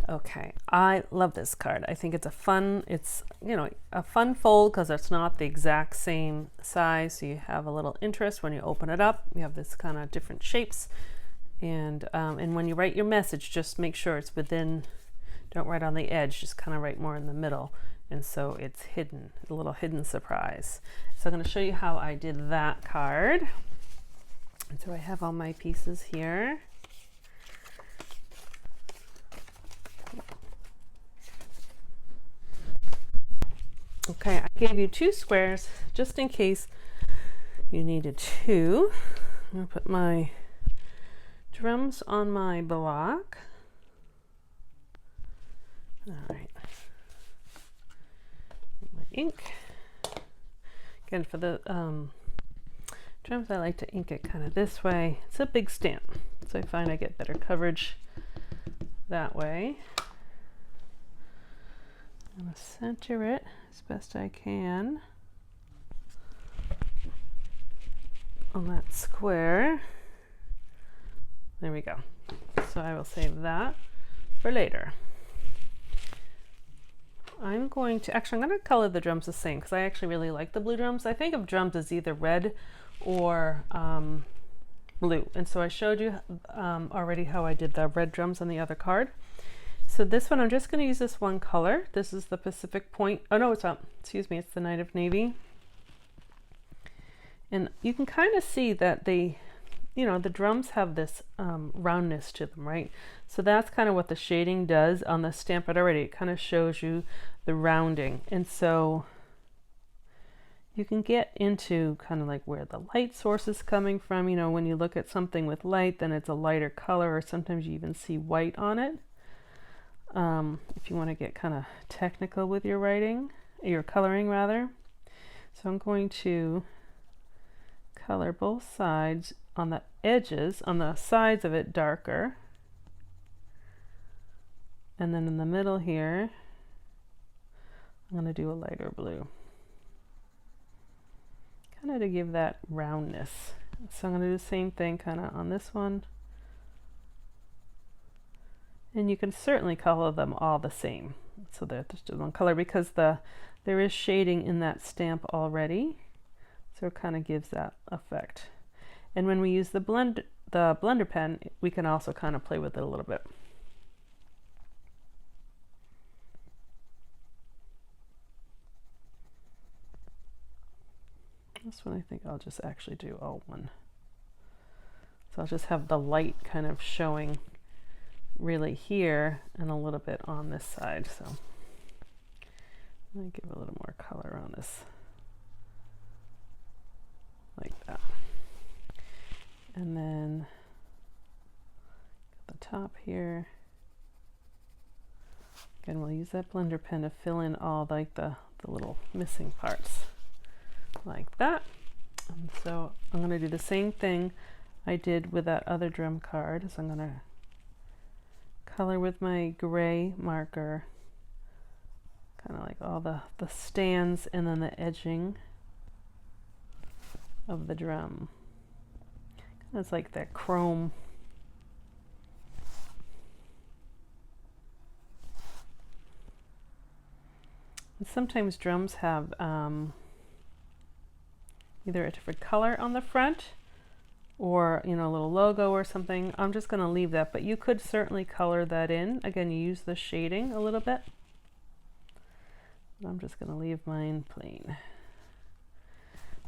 Okay, I love this card. I think it's a fun, a fun fold because it's not the exact same size. So you have a little interest when you open it up. You have this kind of different shapes. And when you write your message, just make sure it's within, don't write on the edge, just kind of write more in the middle. And so it's hidden, a little hidden surprise. So I'm going to show you how I did that card. And so I have all my pieces here. Okay, I gave you 2 squares just in case you needed 2. I'm going to put my drums on my block. All right. My ink. Again, for the drums, I like to ink it kind of this way. It's a big stamp, so I find I get better coverage that way. I'm going to center it as best I can on that square. There we go. So I will save that for later. I'm going to color the drums the same because I actually really like the blue drums. I think of drums as either red or blue. And so I showed you already how I did the red drums on the other card. So this one, I'm just going to use this one color. This is the Pacific Point. Oh no, it's not. Excuse me. It's the Night of Navy. And you can kind of see that the drums have this roundness to them, right? So that's kind of what the shading does on the stamp already. It kind of shows you the rounding. And so you can get into kind of like where the light source is coming from. When you look at something with light, then it's a lighter color, or sometimes you even see white on it. If you want to get kind of technical with your writing, your coloring rather. So I'm going to color both sides on the edges, on the sides of it darker. And then in the middle here, I'm going to do a lighter blue. Kind of to give that roundness. So I'm going to do the same thing kind of on this one. And you can certainly color them all the same. So they're just one color because there is shading in that stamp already. So it kind of gives that effect. And when we use the blender pen, we can also kind of play with it a little bit. This one I think I'll just actually do all one. So I'll just have the light kind of showing really here and a little bit on this side. So let me give a little more color on this, like that. And then at the top here, again, we'll use that blender pen to fill in all like the little missing parts, like that. And so I'm going to do the same thing I did with that other drum card. So I'm going to color with my gray marker, kind of like all the stands and then the edging of the drum. It's like that chrome. And sometimes drums have either a different color on the front or a little logo or something. I'm just going to leave that, but you could certainly color that in. Again, you use the shading a little bit. But I'm just going to leave mine plain.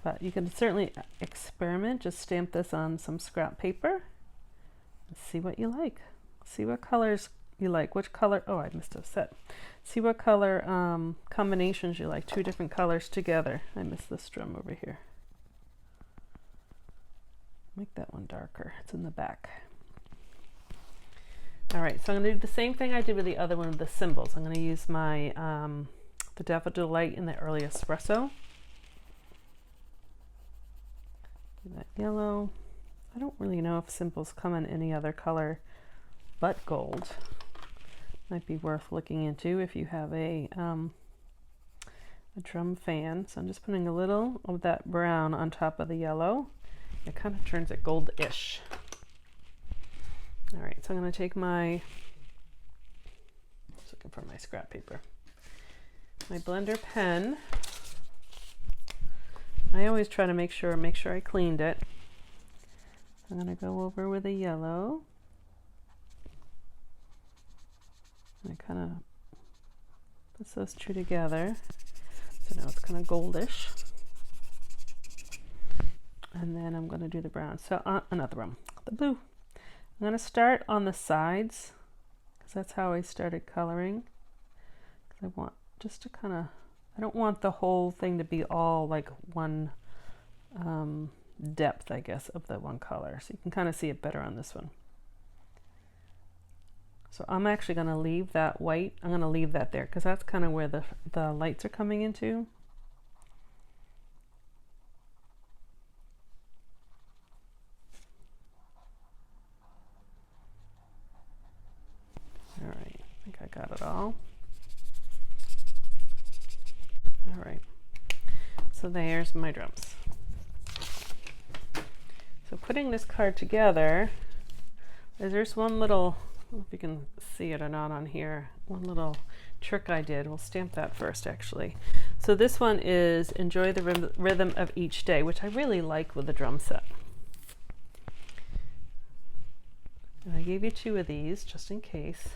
But you can certainly experiment. Just stamp this on some scrap paper and see what you like. See what colors you like. Which color? Oh, I missed a set. See what color combinations you like. 2 different colors together. I missed this drum over here. Make that one darker. It's in the back. All right, so I'm going to do the same thing I did with the other one with the symbols. I'm going to use my the Daffodil Light in the Early Espresso. Do that yellow. I don't really know if symbols come in any other color but gold. Might be worth looking into if you have a drum fan. So I'm just putting a little of that brown on top of the yellow. It kind of turns it gold-ish. All right, so I'm going to take my looking for my scrap paper. My blender pen. I always try to make sure I cleaned it. I'm going to go over with a yellow. And I kind of put those two together. So now it's kind of goldish. And then I'm going to do the brown. So not the brown, the blue. I'm going to start on the sides because that's how I started coloring. Because I want just to kind of, I don't want the whole thing to be all like one depth, I guess, of the one color. So you can kind of see it better on this one. So I'm actually going to leave that white. I'm going to leave that there because that's kind of where the lights are coming into. All right, I think I got it all. All right, so there's my drums. So putting this card together, there's one little, I don't know if you can see it or not on here, one little trick I did. We'll stamp that first actually. So this one is Enjoy the Rhythm of Each Day, which I really like with the drum set. And I gave you 2 of these just in case.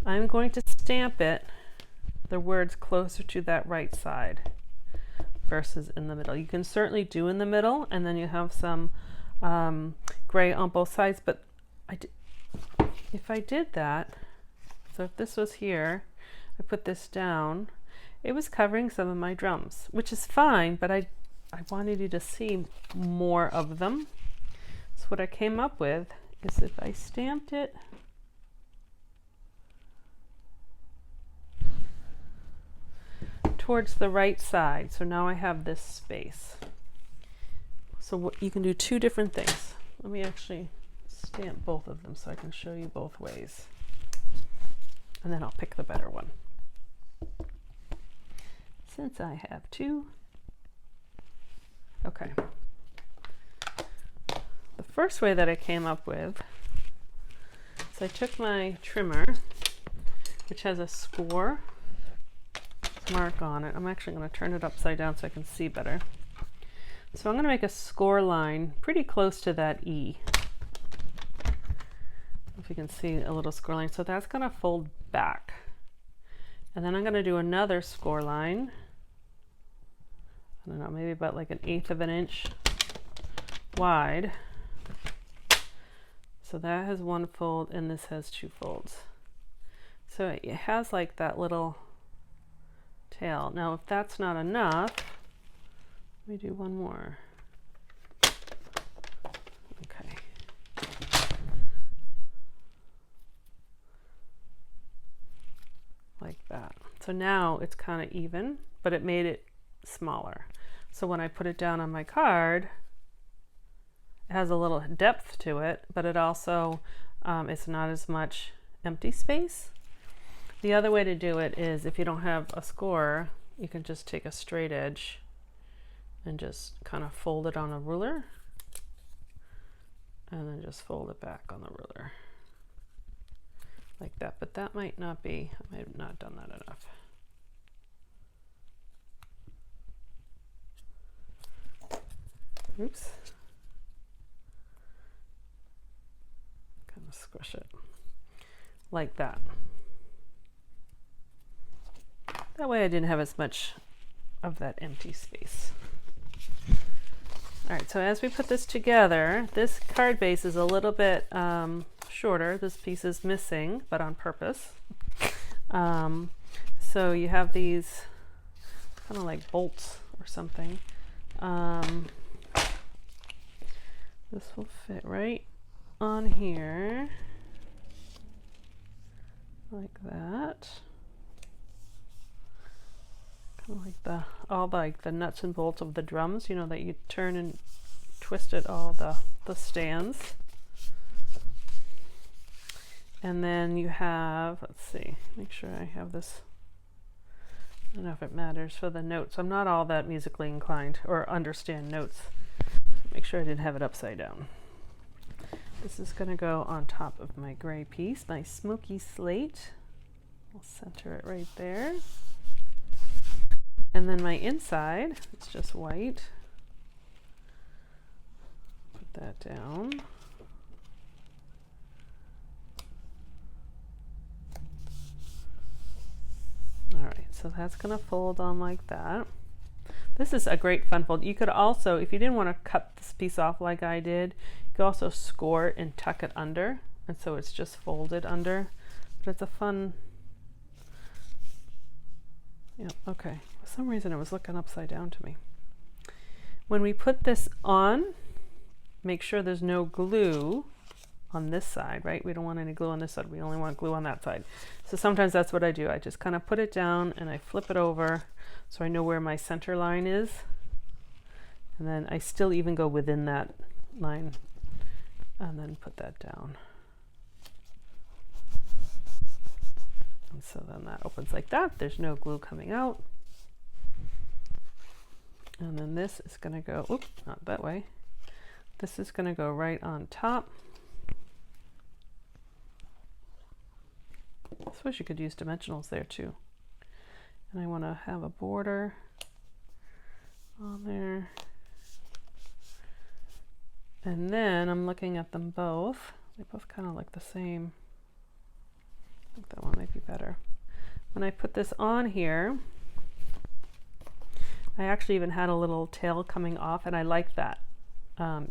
I'm going to stamp it, the words closer to that right side versus in the middle. You can certainly do in the middle and then you have some gray on both sides, but if I did that, so if this was here, I put this down, it was covering some of my drums, which is fine, but I wanted you to see more of them. So what I came up with is if I stamped it towards the right side, so now I have this space. So what, you can do 2 different things. Let me actually stamp both of them so I can show you both ways. And then I'll pick the better one. Since I have 2. Okay. The first way that I came up with is I took my trimmer, which has a score mark on it. I'm actually going to turn it upside down so I can see better. So I'm going to make a score line pretty close to that E. If you can see a little score line. So that's going to fold back. And then I'm going to do another score line. I don't know, maybe about like 1/8 of an inch wide. So that has 1 fold and this has 2 folds. So it has like that little tail. Now if that's not enough, let me do one more. Okay. Like that. So now it's kind of even, but it made it smaller. So when I put it down on my card, it has a little depth to it, but it also, it's not as much empty space. The other way to do it is if you don't have a score, you can just take a straight edge and just kind of fold it on a ruler and then just fold it back on the ruler like that. But that might not be, I might have not done that enough. Oops. Kind of squish it like that. That way I didn't have as much of that empty space. All right, so as we put this together, this card base is a little bit shorter. This piece is missing, but on purpose. So you have these kind of like bolts or something. This will fit right on here, like that. Kind of like all the nuts and bolts of the drums, you know, that you turn and twist it, all the stands. And then you have, let's see, make sure I have this. I don't know if it matters for the notes. I'm not all that musically inclined or understand notes. Make sure I didn't have it upside down. This is going to go on top of my gray piece, my smoky slate, I'll center it right there. And then my inside, it's just white. Put that down. All right, so that's gonna fold on like that. This is a great fun fold. You could also, if you didn't want to cut this piece off like I did, you could also score it and tuck it under, and so it's just folded under. But it's a fun, yeah, okay. For some reason it was looking upside down to me. When we put this on, make sure there's no glue on this side, right? We don't want any glue on this side. We only want glue on that side. So sometimes that's what I do. I just kind of put it down and I flip it over so I know where my center line is. And then I still even go within that line and then put that down. And so then that opens like that. There's no glue coming out. And then this is going to go, oops, not that way. This is going to go right on top. I suppose you could use dimensionals there too. And I want to have a border on there. And then I'm looking at them both. They both kind of look the same. I think that one might be better. When I put this on here, I actually even had a little tail coming off, and I like that.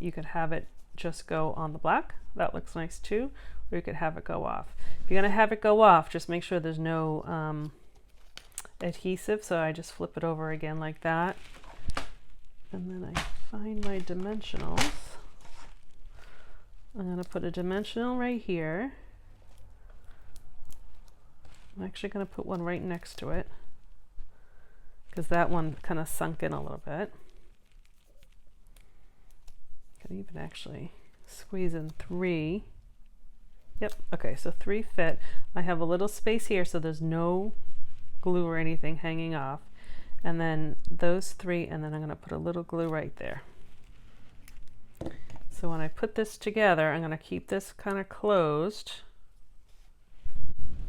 You could have it just go on the black. That looks nice too. Or you could have it go off. If you're going to have it go off, just make sure there's no adhesive. So I just flip it over again like that. And then I find my dimensionals. I'm going to put a dimensional right here. I'm actually going to put one right next to it, because that one kind of sunk in a little bit. Could even actually squeeze in 3. Yep, okay, so 3 fit. I have a little space here so there's no glue or anything hanging off. And then those 3, and then I'm going to put a little glue right there. So when I put this together, I'm going to keep this kind of closed.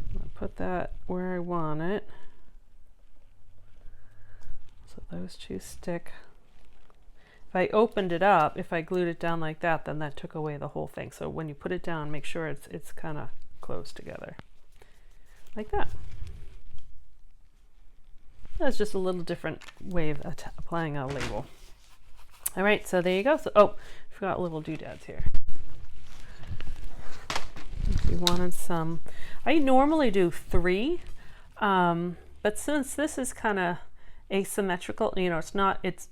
I'm going to put that where I want it. So those 2 stick. If I opened it up, if I glued it down like that, then that took away the whole thing. So when you put it down, make sure it's kind of close together. Like that. That's just a little different way of applying a label. All right, so there you go. So, oh, I forgot little doodads here. If you wanted some, I normally do 3, but since this is kind of asymmetrical, you know, it's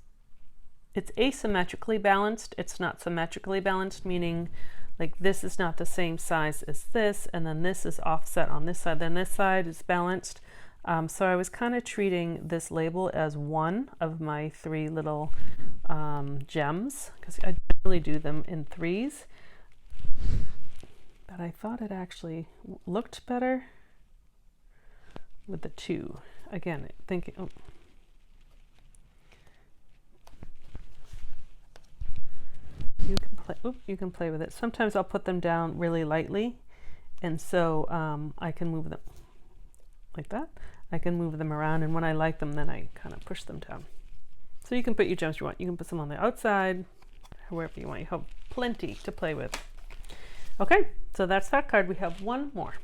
asymmetrically balanced. It's not symmetrically balanced, meaning like this is not the same size as this, and then this is offset on this side, then this side is balanced. So I was kind of treating this label as one of my 3 little gems, because I generally do them in 3s. But I thought it actually looked better with the 2. Again, thinking, oh. You can play with it. Sometimes I'll put them down really lightly, and so I can move them like that. I can move them around, and when I like them, then I kind of push them down. So you can put your gems you want. You can put some on the outside, wherever you want. You have plenty to play with. Okay, so that's that card. We have one more.